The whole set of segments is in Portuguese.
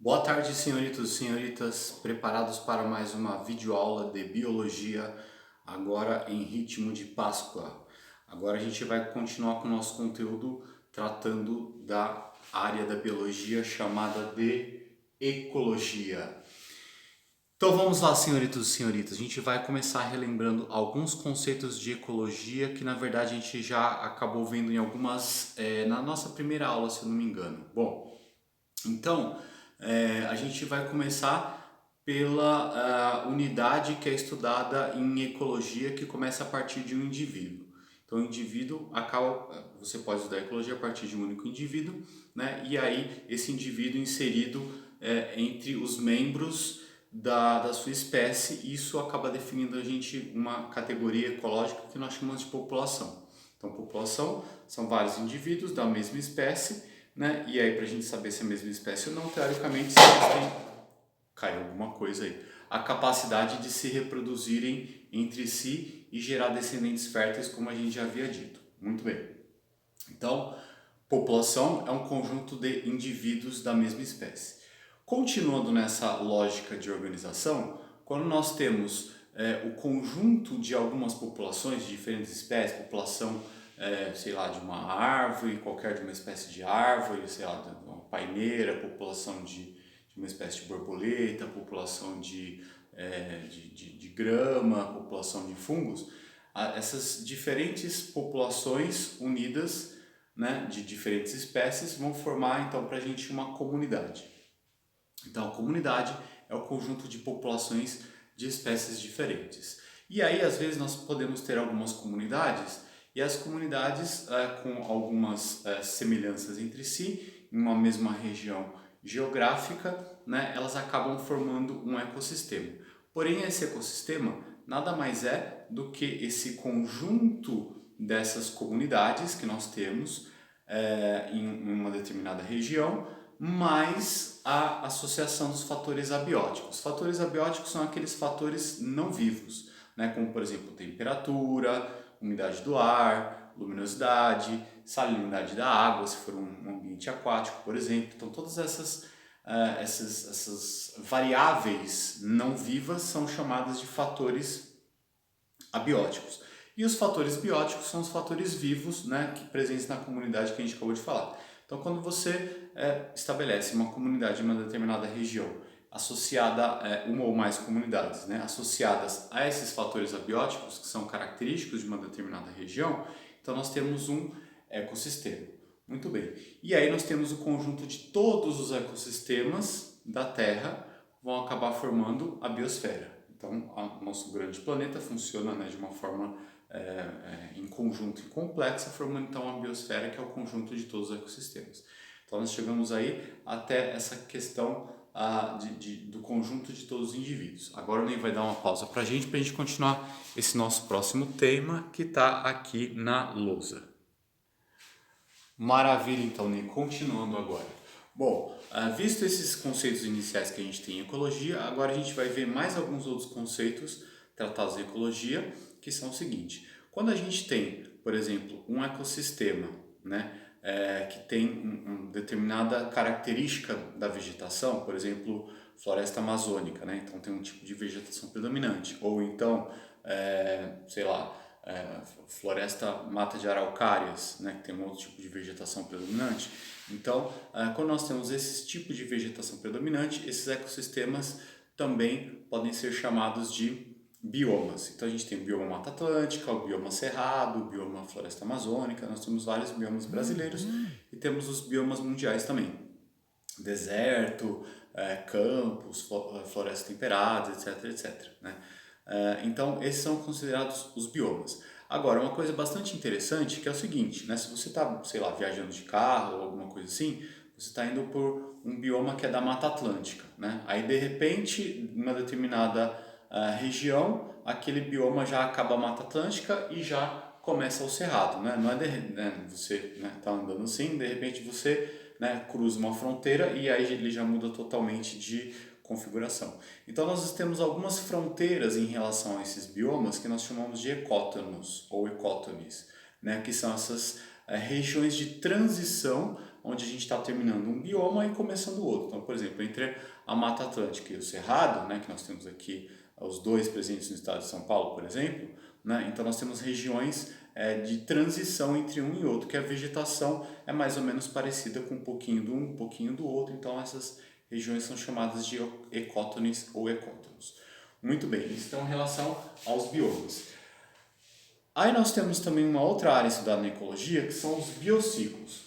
Boa tarde, senhoritos e senhoritas, preparados para mais uma videoaula de biologia, agora em ritmo de Páscoa. Agora a gente vai continuar com o nosso conteúdo tratando da área da biologia chamada de ecologia. Então vamos lá, senhoritos e senhoritas, a gente vai começar relembrando alguns conceitos de ecologia que na verdade a gente já acabou vendo em algumas, na nossa primeira aula, se eu não me engano. Bom, então, a gente vai começar pela unidade que é estudada em ecologia, que começa a partir de um indivíduo. Então, o indivíduo acaba, você pode estudar ecologia a partir de um único indivíduo, né? E aí esse indivíduo inserido entre os membros da sua espécie, isso acaba definindo a gente uma categoria ecológica que nós chamamos de população. Então, população são vários indivíduos da mesma espécie, né? E aí, para a gente saber se é a mesma espécie ou não, teoricamente, se eles têm, caiu alguma coisa aí, a capacidade de se reproduzirem entre si e gerar descendentes férteis, como a gente já havia dito. Muito bem. Então, população é um conjunto de indivíduos da mesma espécie. Continuando nessa lógica de organização, quando nós temos o conjunto de algumas populações de diferentes espécies, população, sei lá, de uma árvore, qualquer de uma espécie de árvore, sei lá, de uma paineira, população de uma espécie de borboleta, população de grama, população de fungos, essas diferentes populações unidas, né, de diferentes espécies vão formar então para a gente uma comunidade. Então a comunidade é o conjunto de populações de espécies diferentes. E aí às vezes nós podemos ter algumas comunidades e as comunidades com algumas semelhanças entre si, em uma mesma região geográfica, né, elas acabam formando um ecossistema. Porém esse ecossistema nada mais é do que esse conjunto dessas comunidades que nós temos em uma determinada região, mais a associação dos fatores abióticos. Fatores abióticos são aqueles fatores não vivos, né? Como por exemplo temperatura, umidade do ar, luminosidade, salinidade da água, se for um ambiente aquático, por exemplo. Então todas essas variáveis não vivas são chamadas de fatores abióticos. E os fatores bióticos são os fatores vivos, né, que presentes na comunidade que a gente acabou de falar. Então, quando você estabelece uma comunidade em uma determinada região, associada a uma ou mais comunidades, né, associadas a esses fatores abióticos, que são característicos de uma determinada região, então nós temos um ecossistema. Muito bem. E aí nós temos o conjunto de todos os ecossistemas da Terra vão acabar formando a biosfera. Então, o nosso grande planeta funciona, né, de uma forma em conjunto e complexa, formando então a biosfera, que é o conjunto de todos os ecossistemas. Então, nós chegamos aí até essa questão do conjunto de todos os indivíduos. Agora o Ney vai dar uma pausa para a gente continuar esse nosso próximo tema, que está aqui na lousa. Maravilha, então, Ney, continuando agora. Bom, visto esses conceitos iniciais que a gente tem em ecologia, agora a gente vai ver mais alguns outros conceitos tratados em ecologia, que são o seguinte: quando a gente tem, por exemplo, um ecossistema, né, que tem uma determinada característica da vegetação, por exemplo, floresta amazônica, né, então tem um tipo de vegetação predominante, ou então, sei lá, floresta mata de araucárias, né, que tem um outro tipo de vegetação predominante. Então, quando nós temos esses tipos de vegetação predominante, esses ecossistemas também podem ser chamados de biomas. Então a gente tem o bioma Mata Atlântica, o bioma Cerrado, o bioma Floresta Amazônica, nós temos vários biomas brasileiros e temos os biomas mundiais também. Deserto, campos, floresta temperada, etc, etc, né? Então, esses são considerados os biomas. Agora, uma coisa bastante interessante que é o seguinte, né? Se você está, sei lá, viajando de carro ou alguma coisa assim, você está indo por um bioma que é da Mata Atlântica, né? Aí, de repente, numa determinada região, aquele bioma já acaba a Mata Atlântica e já começa o Cerrado, né? Não é você está andando assim, de repente você, né, cruza uma fronteira e aí ele já muda totalmente de configuração. Então nós temos algumas fronteiras em relação a esses biomas que nós chamamos de ecótonos ou ecótones, né, que são essas regiões de transição onde a gente está terminando um bioma e começando outro. Então, por exemplo, entre a Mata Atlântica e o Cerrado, né, que nós temos aqui os dois presentes no estado de São Paulo, por exemplo, né, então nós temos regiões de transição entre um e outro, que a vegetação é mais ou menos parecida com um pouquinho de um pouquinho do outro, então essas regiões são chamadas de ecótones ou ecótonos. Muito bem, isso então em relação aos biomas. Aí nós temos também uma outra área estudada na ecologia, que são os biociclos.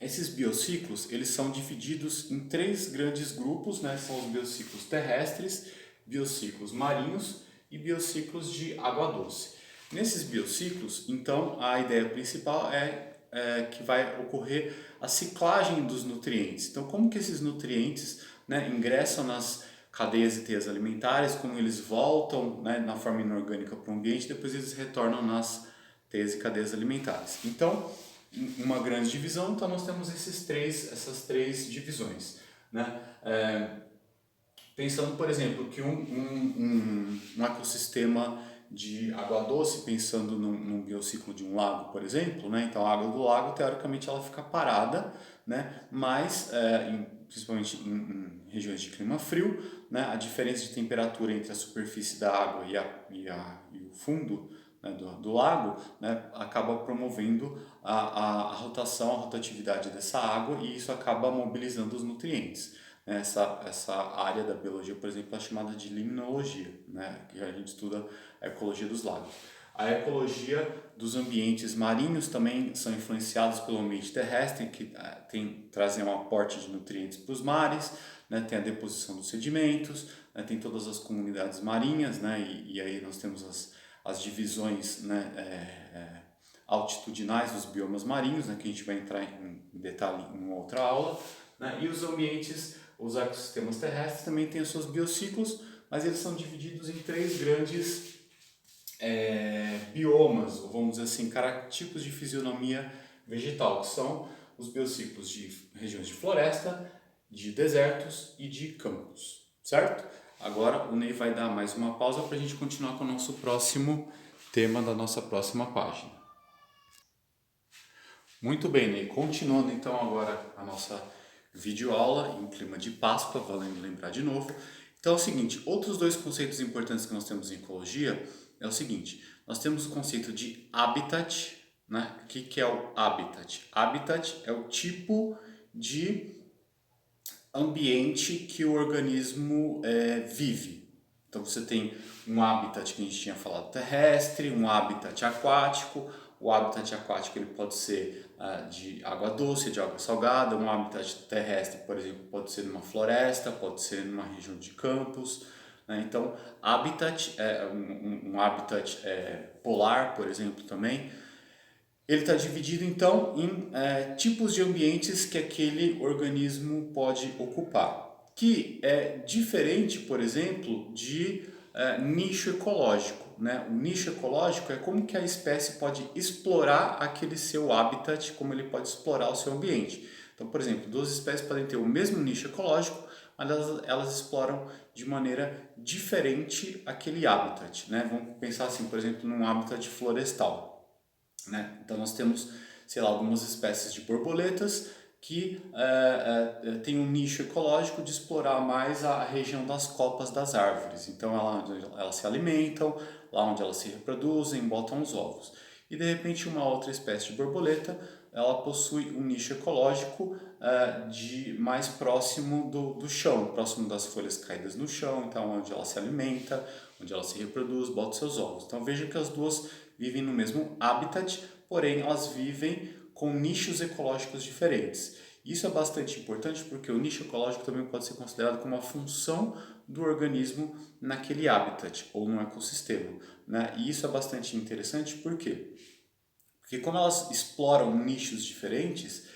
Esses biociclos, eles são divididos em três grandes grupos, né? São os biociclos terrestres, biociclos marinhos e biociclos de água doce. Nesses biociclos, então, a ideia principal é que vai ocorrer a ciclagem dos nutrientes. Então, como que esses nutrientes, né, ingressam nas cadeias e teias alimentares, como eles voltam, né, na forma inorgânica para o ambiente, depois eles retornam nas teias e cadeias alimentares. Então, uma grande divisão, então nós temos essas três divisões, né? Pensando, por exemplo, que um ecossistema de água doce, pensando num biociclo de um lago, por exemplo, né? Então a água do lago, teoricamente, ela fica parada, né? Mas, principalmente em regiões de clima frio, né? A diferença de temperatura entre a superfície da água e o fundo, né, do lago, né, acaba promovendo a rotação, a rotatividade dessa água, e isso acaba mobilizando os nutrientes. Essa área da biologia, por exemplo, é chamada de limnologia, né, que a gente estuda a ecologia dos lagos. A ecologia dos ambientes marinhos também são influenciados pelo ambiente terrestre, que trazem um aporte de nutrientes para os mares, né, tem a deposição dos sedimentos, né, tem todas as comunidades marinhas, né, e aí nós temos as divisões, né, altitudinais dos biomas marinhos, né, que a gente vai entrar em detalhe em uma outra aula, né, e os ambientes, os ecossistemas terrestres também têm os seus biociclos, mas eles são divididos em três grandes biomas, ou vamos dizer assim, tipos de fisionomia vegetal, que são os biociclos de regiões de floresta, de desertos e de campos, certo? Agora o Ney vai dar mais uma pausa para a gente continuar com o nosso próximo tema da nossa próxima página. Muito bem, Ney. Continuando então agora a nossa videoaula em clima de Páscoa, valendo lembrar de novo. Então é o seguinte, outros dois conceitos importantes que nós temos em ecologia é o seguinte, nós temos o conceito de habitat, né? O que é o habitat? Habitat é o tipo de ambiente que o organismo vive. Então você tem um habitat que a gente tinha falado terrestre, um habitat aquático. O habitat aquático ele pode ser de água doce, de água salgada. Um habitat terrestre, por exemplo, pode ser numa floresta, pode ser numa região de campos, né? Então, habitat é um habitat polar, por exemplo, também. Ele está dividido então em tipos de ambientes que aquele organismo pode ocupar, que é diferente, por exemplo, de nicho ecológico, né? O nicho ecológico é como que a espécie pode explorar aquele seu habitat, como ele pode explorar o seu ambiente. Então, por exemplo, duas espécies podem ter o mesmo nicho ecológico, mas elas exploram de maneira diferente aquele habitat, né? Vamos pensar assim, por exemplo, num habitat florestal, né? Então nós temos, sei lá, algumas espécies de borboletas que tem um nicho ecológico de explorar mais a região das copas das árvores. Então é lá onde elas se alimentam, lá onde elas se reproduzem, botam os ovos. E de repente uma outra espécie de borboleta, ela possui um nicho ecológico de mais próximo do chão, próximo das folhas caídas no chão, então onde ela se alimenta, onde ela se reproduz, bota seus ovos. Então veja que as duas vivem no mesmo habitat, porém elas vivem com nichos ecológicos diferentes. Isso é bastante importante porque o nicho ecológico também pode ser considerado como uma função do organismo naquele habitat ou no ecossistema, né? E isso é bastante interessante por quê? Porque como elas exploram nichos diferentes,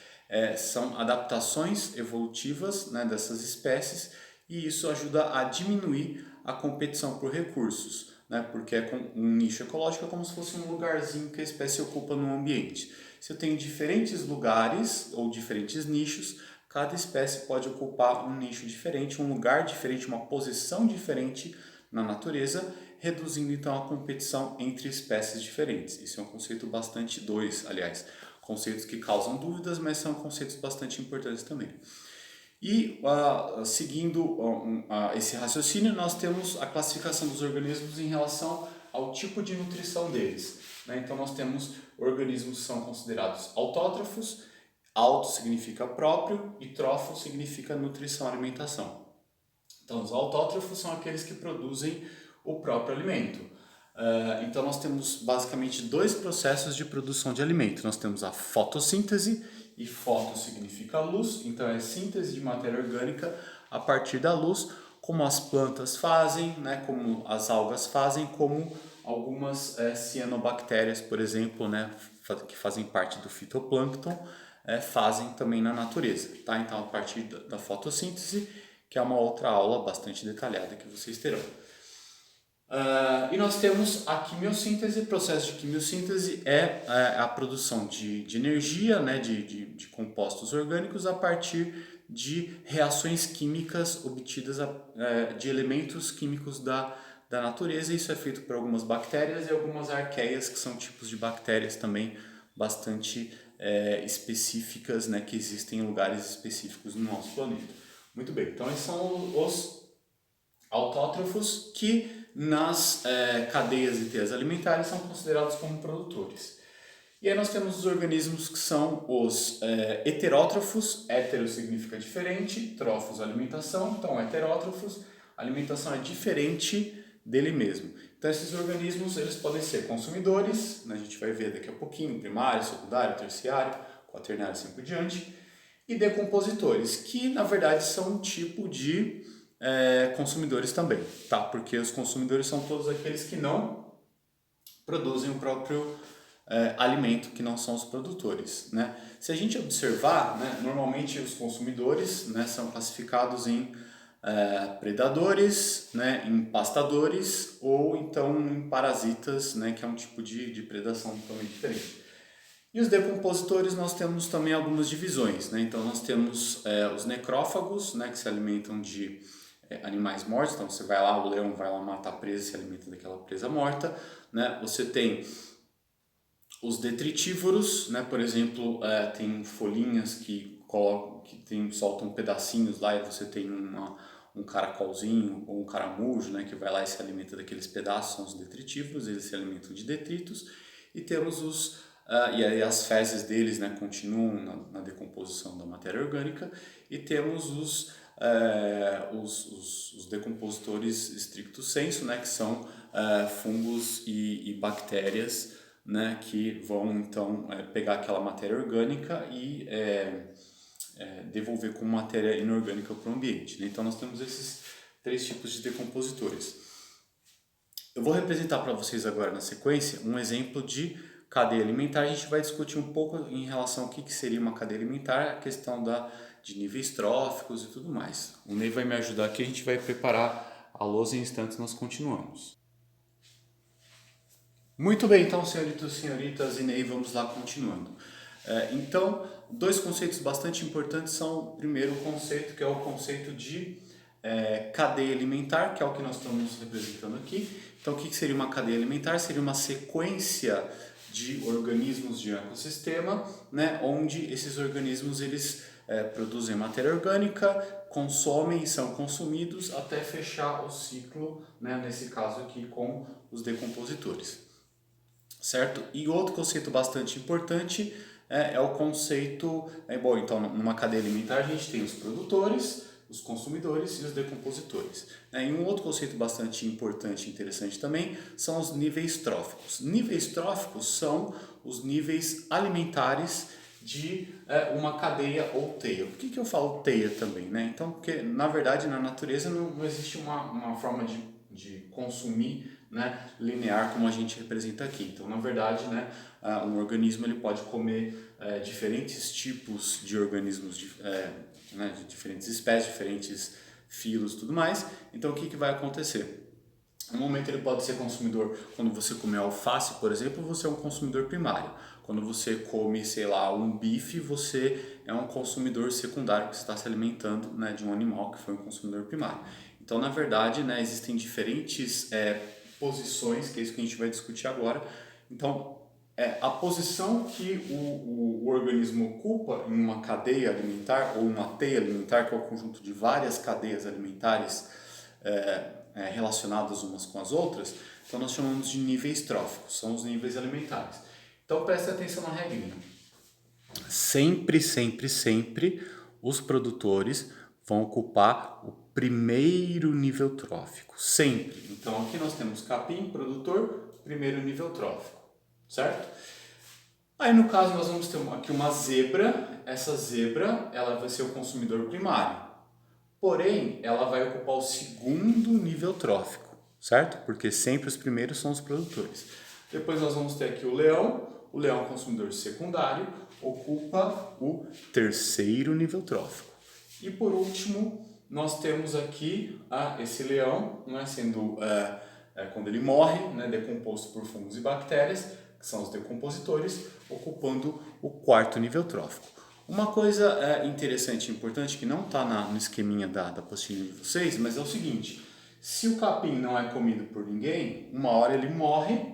são adaptações evolutivas, né, dessas espécies, e isso ajuda a diminuir a competição por recursos, né, porque um nicho ecológico é como se fosse um lugarzinho que a espécie ocupa no ambiente. Se eu tenho diferentes lugares ou diferentes nichos, cada espécie pode ocupar um nicho diferente, um lugar diferente, uma posição diferente na natureza, reduzindo então a competição entre espécies diferentes. Isso é um conceito bastante, aliás, conceitos que causam dúvidas, mas são conceitos bastante importantes também. E seguindo esse raciocínio, nós temos a classificação dos organismos em relação ao tipo de nutrição deles, né? Então nós temos organismos que são considerados autótrofos. Auto significa próprio e trófo significa nutrição, alimentação. Então os autótrofos são aqueles que produzem o próprio alimento. Então nós temos basicamente dois processos de produção de alimento. Nós temos a fotossíntese, e foto significa luz, então é síntese de matéria orgânica a partir da luz, como as plantas fazem, né, como as algas fazem, como algumas cianobactérias, por exemplo, né, que fazem parte do fitoplâncton, fazem também na natureza. Tá? Então a partir da fotossíntese, que é uma outra aula bastante detalhada que vocês terão. E nós temos a quimiossíntese. O processo de quimiossíntese é a produção de energia, né, de compostos orgânicos a partir de reações químicas obtidas de elementos químicos da natureza. Isso é feito por algumas bactérias e algumas arqueias, que são tipos de bactérias também bastante específicas, né, que existem em lugares específicos no nosso planeta. Muito bem, então esses são os autótrofos que nas cadeias e teias alimentares são considerados como produtores. E aí nós temos os organismos que são os heterótrofos. Hétero significa diferente, trófos alimentação, então heterótrofos, alimentação é diferente dele mesmo. Então esses organismos eles podem ser consumidores, né, a gente vai ver daqui a pouquinho, primário, secundário, terciário, quaternário e assim por diante, e decompositores, que na verdade são um tipo de consumidores também, tá? Porque os consumidores são todos aqueles que não produzem o próprio alimento, que não são os produtores, né? Se a gente observar, né, normalmente os consumidores, né, são classificados em predadores, né, em pastadores ou então em parasitas, né, que é um tipo de predação totalmente diferente. E os decompositores nós temos também algumas divisões, né? Então nós temos os necrófagos, né, que se alimentam de animais mortos. Então você vai lá, o leão vai lá matar a presa, se alimenta daquela presa morta, né? Você tem os detritívoros, né? Por exemplo, tem folhinhas que soltam pedacinhos lá, e você tem um caracolzinho ou um caramujo, né, que vai lá e se alimenta daqueles pedaços. São os detritívoros, eles se alimentam de detritos. E temos e aí as fezes deles, né, continuam na decomposição da matéria orgânica. E temos os decompositores stricto sensu, né, que são fungos e bactérias, né, que vão então pegar aquela matéria orgânica e devolver como matéria inorgânica para o ambiente, né? Então nós temos esses três tipos de decompositores. Eu vou representar para vocês agora na sequência um exemplo de cadeia alimentar. A gente vai discutir um pouco em relação ao que seria uma cadeia alimentar, a questão de níveis tróficos e tudo mais. O Ney vai me ajudar aqui, a gente vai preparar a lousa em instantes, nós continuamos. Muito bem, então, senhoritos, senhoritas e Ney, vamos lá continuando. Então, dois conceitos bastante importantes são, o primeiro conceito, que é o conceito de cadeia alimentar, que é o que nós estamos representando aqui. Então, o que seria uma cadeia alimentar? Seria uma sequência de organismos de ecossistema, né, onde esses organismos eles produzem matéria orgânica, consomem e são consumidos até fechar o ciclo, né, nesse caso aqui com os decompositores. Certo? E outro conceito bastante importante é o conceito... bom, então, numa cadeia alimentar a gente tem os produtores, os consumidores e os decompositores. E um outro conceito bastante importante e interessante também são os níveis tróficos. Níveis tróficos são os níveis alimentares de uma cadeia ou teia. Por que eu falo teia também, né? Então, porque na verdade na natureza não existe uma forma de consumir, né, linear como a gente representa aqui. Então, na verdade, né, um organismo ele pode comer diferentes tipos de organismos, né, de diferentes espécies, diferentes filos e tudo mais. Então, o que vai acontecer? No momento ele pode ser consumidor, quando você come alface, por exemplo, você é um consumidor primário. Quando você come, sei lá, um bife, você é um consumidor secundário, que está se alimentando, né, de um animal que foi um consumidor primário. Então, na verdade, né, existem diferentes posições, que é isso que a gente vai discutir agora. Então, a posição que o organismo ocupa em uma cadeia alimentar ou uma teia alimentar, que é o conjunto de várias cadeias alimentares relacionadas umas com as outras. Então nós chamamos de níveis tróficos, são os níveis alimentares. Então preste atenção na regrinha. Sempre, sempre, sempre os produtores vão ocupar o primeiro nível trófico, sempre. Então aqui nós temos capim, produtor, primeiro nível trófico. Certo? Aí no caso nós vamos ter aqui uma zebra, essa zebra ela vai ser o consumidor primário, porém ela vai ocupar o segundo nível trófico, certo? Porque sempre os primeiros são os produtores. Depois nós vamos ter aqui o leão consumidor secundário, ocupa o terceiro nível trófico. E por último nós temos aqui esse leão, sendo quando ele morre, decomposto por fungos e bactérias, que são os decompositores, ocupando o quarto nível trófico. Uma coisa interessante e importante que não está no esqueminha da apostila de vocês, mas é o seguinte: se o capim não é comido por ninguém, uma hora ele morre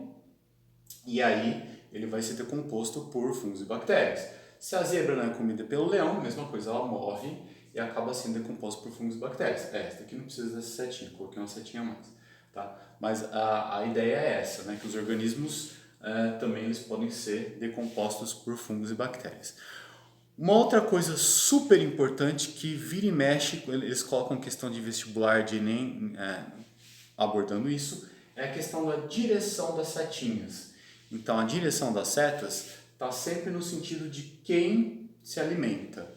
e aí ele vai ser decomposto por fungos e bactérias. Se a zebra não é comida pelo leão, mesma coisa, ela morre e acaba sendo decomposta por fungos e bactérias. Essa aqui não precisa dessa setinha, coloquei uma setinha a mais. Tá? Mas a ideia é essa, que os organismos também eles podem ser decompostos por fungos e bactérias. Uma outra coisa super importante que vira e mexe, eles colocam questão de vestibular de Enem abordando isso, é a questão da direção das setinhas. Então a direção das setas está sempre no sentido de quem se alimenta.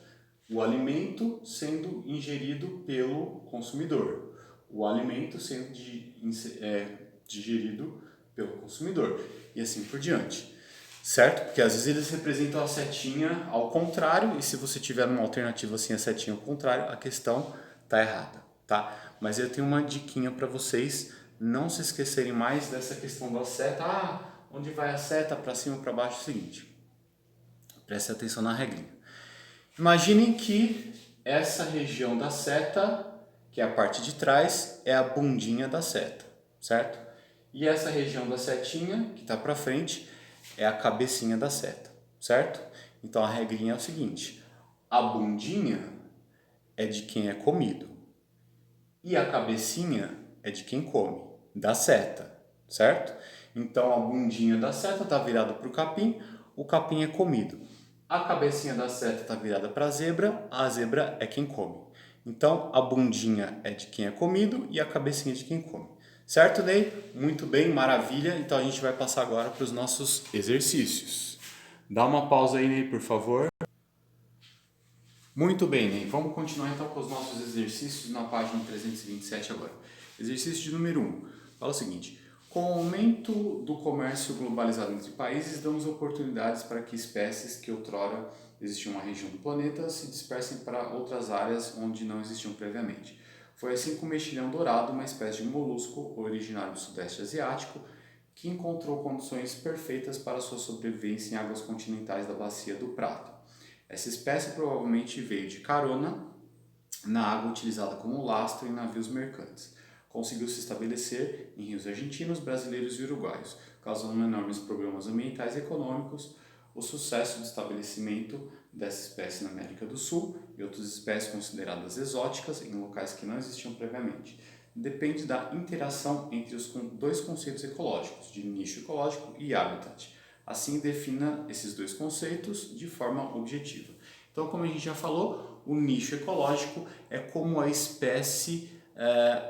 O alimento sendo ingerido pelo consumidor. O alimento sendo digerido pelo consumidor. E assim por diante. Certo? Porque às vezes eles representam a setinha ao contrário. E se você tiver uma alternativa assim, a setinha ao contrário, a questão está errada. Tá? Mas eu tenho uma diquinha para vocês não se esquecerem mais dessa questão da seta. Onde vai a seta? Para cima ou para baixo? É o seguinte. Preste atenção na regrinha. Imaginem que essa região da seta, que é a parte de trás, é a bundinha da seta, certo? E essa região da setinha, que está para frente, é a cabecinha da seta, certo? Então a regrinha é o seguinte: a bundinha é de quem é comido e a cabecinha é de quem come, da seta, certo? Então a bundinha da seta está virada para o capim é comido. A cabecinha da seta está virada para a zebra é quem come. Então a bundinha é de quem é comido e a cabecinha é de quem come. Certo, Ney? Muito bem, maravilha. Então a gente vai passar agora para os nossos exercícios. Dá uma pausa aí, Ney, por favor. Muito bem, Ney. Vamos continuar então com os nossos exercícios na página 327 agora. Exercício de número 1. Fala o seguinte: com o aumento do comércio globalizado entre países, damos oportunidades para que espécies que outrora existiam em uma região do planeta se dispersem para outras áreas onde não existiam previamente. Foi assim com o mexilhão dourado, uma espécie de molusco originário do Sudeste Asiático, que encontrou condições perfeitas para sua sobrevivência em águas continentais da Bacia do Prata. Essa espécie provavelmente veio de carona na água utilizada como lastro em navios mercantes. Conseguiu se estabelecer em rios argentinos, brasileiros e uruguaios, causando enormes problemas ambientais e econômicos. O sucesso do estabelecimento dessa espécie na América do Sul e outras espécies consideradas exóticas em locais que não existiam previamente depende da interação entre os dois conceitos ecológicos, de nicho ecológico e habitat. Assim, defina esses dois conceitos de forma objetiva. Então, como a gente já falou, o nicho ecológico é como a espécie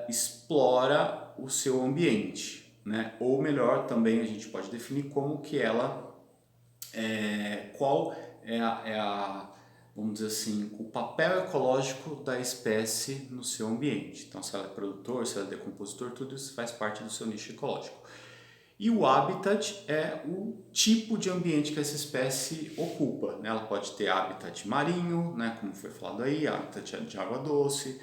explora o seu ambiente, Ou melhor, também a gente pode definir como que ela, qual vamos dizer assim, o papel ecológico da espécie no seu ambiente. Então, se ela é produtor, se ela é decompositor, tudo isso faz parte do seu nicho ecológico. E o habitat é o tipo de ambiente que essa espécie ocupa. Ela pode ter habitat marinho, como foi falado aí, habitat de água doce,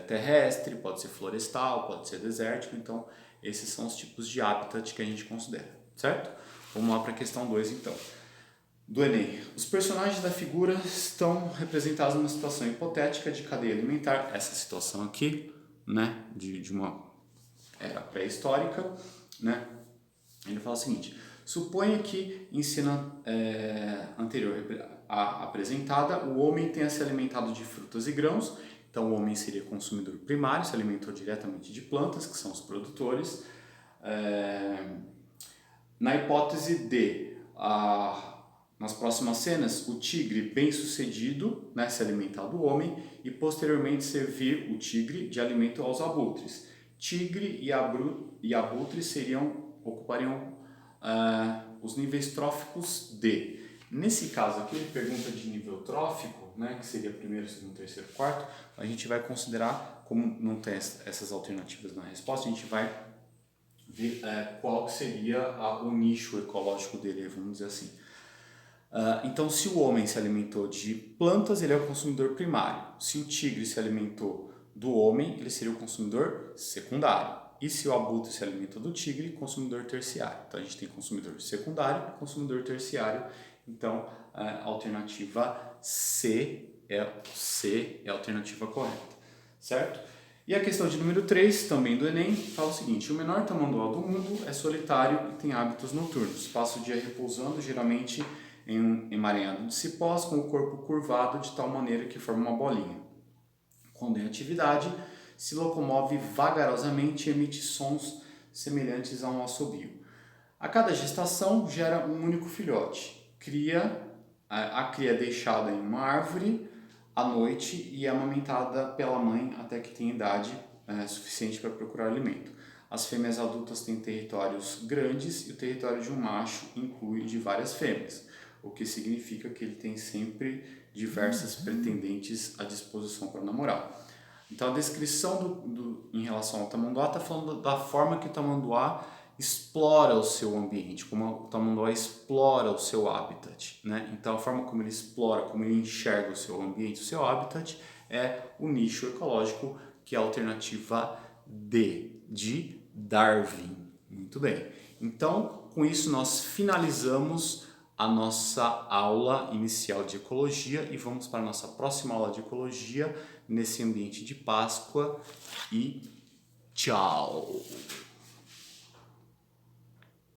terrestre, pode ser florestal, pode ser desértico. Então, esses são os tipos de habitat que a gente considera, certo? Vamos lá para a questão 2, então. Do Enem. Os personagens da figura estão representados numa situação hipotética de cadeia alimentar. Essa situação aqui, de uma era pré-histórica, Ele fala o seguinte: Suponha que em cena anterior apresentada, o homem tenha se alimentado de frutas e grãos, então o homem seria consumidor primário, se alimentou diretamente de plantas, que são os produtores. Na hipótese de, nas próximas cenas, o tigre bem-sucedido, né, se alimentar do homem e posteriormente servir o tigre de alimento aos abutres. Tigre e abutre ocupariam os níveis tróficos D. Nesse caso aqui, ele pergunta de nível trófico, né, que seria primeiro, segundo, terceiro, quarto. A gente vai considerar, como não tem essas alternativas na resposta, a gente vai ver qual seria o nicho ecológico dele, vamos dizer assim. Então, se o homem se alimentou de plantas, ele é o consumidor primário. Se o tigre se alimentou do homem, ele seria o consumidor secundário. E se o abutre se alimentou do tigre, consumidor terciário. Então, a gente tem consumidor secundário e consumidor terciário. Então, a alternativa C é a alternativa correta, certo? E a questão de número 3, também do Enem, fala o seguinte: o menor tamanduá do mundo é solitário e tem hábitos noturnos. Passa o dia repousando, geralmente em um emaranhado de cipós, com o corpo curvado de tal maneira que forma uma bolinha. Quando em atividade, se locomove vagarosamente e emite sons semelhantes a um assobio. A cada gestação gera um único filhote. A cria é deixada em uma árvore à noite e é amamentada pela mãe até que tenha idade suficiente para procurar alimento. As fêmeas adultas têm territórios grandes e o território de um macho inclui de várias fêmeas, o que significa que ele tem sempre diversas pretendentes à disposição para namorar. Então a descrição em relação ao tamanduá está falando da forma que o tamanduá explora o seu ambiente, como o tamanduá explora o seu habitat, né? Então a forma como ele explora, como ele enxerga o seu ambiente, o seu habitat, é o nicho ecológico, que é a alternativa D, de Darwin. Muito bem. Então, com isso nós finalizamos a nossa aula inicial de ecologia e vamos para a nossa próxima aula de ecologia nesse ambiente de Páscoa e tchau!